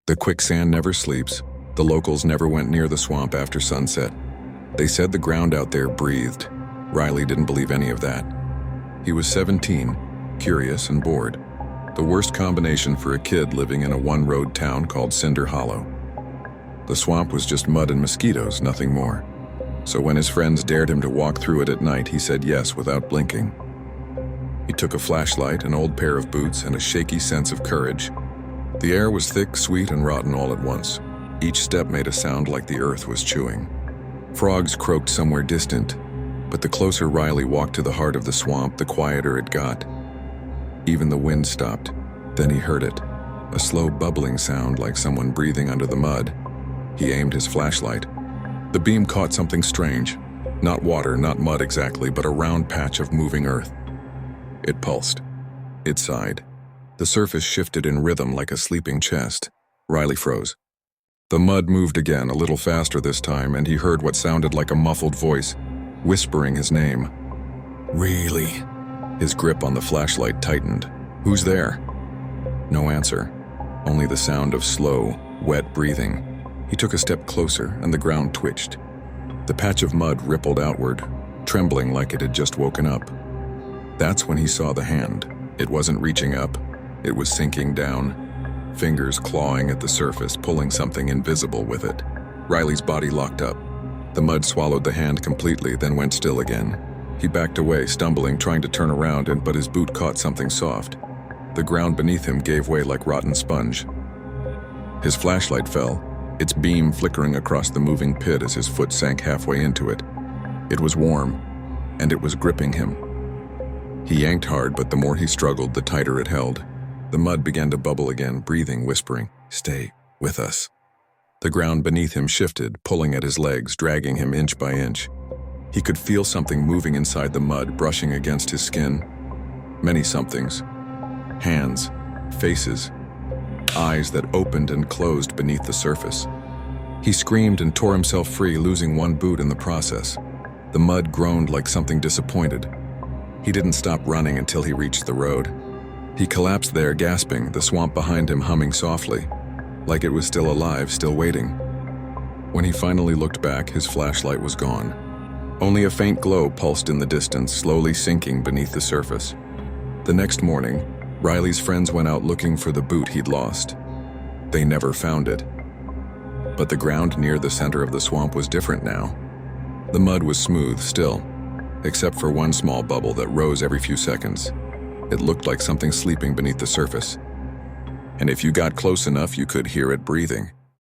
The quicksand never sleeps. The locals never went near the swamp after sunset. They said the ground out there breathed. Riley didn't believe any of that. He was 17, curious and bored. The worst combination for a kid living in a one-road town called Cinder Hollow. The swamp was just mud and mosquitoes, nothing more. So when his friends dared him to walk through it at night, he said yes without blinking. He took a flashlight, an old pair of boots, and a shaky sense of courage. The air was thick, sweet, and rotten all at once. Each step made a sound like the earth was chewing. Frogs croaked somewhere distant, but the closer Riley walked to the heart of the swamp, the quieter it got. Even the wind stopped. Then he heard it, a slow bubbling sound like someone breathing under the mud. He aimed his flashlight. The beam caught something strange. Not water, not mud exactly, but a round patch of moving earth. It pulsed. It sighed. The surface shifted in rhythm like a sleeping chest. Riley froze. The mud moved again, a little faster this time, and he heard what sounded like a muffled voice, whispering his name. Really? His grip on the flashlight tightened. Who's there? No answer. Only the sound of slow, wet breathing. He took a step closer, and the ground twitched. The patch of mud rippled outward, trembling like it had just woken up. That's when he saw the hand. It wasn't reaching up. It was sinking down, fingers clawing at the surface, pulling something invisible with it. Riley's body locked up. The mud swallowed the hand completely, then went still again. He backed away, stumbling, trying to turn around, but his boot caught something soft. The ground beneath him gave way like rotten sponge. His flashlight fell, its beam flickering across the moving pit as his foot sank halfway into it. It was warm, and it was gripping him. He yanked hard, but the more he struggled, the tighter it held. The mud began to bubble again, breathing, whispering, "Stay with us." The ground beneath him shifted, pulling at his legs, dragging him inch by inch. He could feel something moving inside the mud, brushing against his skin. Many somethings. Hands, faces, eyes that opened and closed beneath the surface. He screamed and tore himself free, losing one boot in the process. The mud groaned like something disappointed. He didn't stop running until he reached the road. He collapsed there, gasping, the swamp behind him humming softly, like it was still alive, still waiting. When he finally looked back, his flashlight was gone. Only a faint glow pulsed in the distance, slowly sinking beneath the surface. The next morning, Riley's friends went out looking for the boot he'd lost. They never found it. But the ground near the center of the swamp was different now. The mud was smooth still, except for one small bubble that rose every few seconds. It looked like something sleeping beneath the surface. And if you got close enough, you could hear it breathing.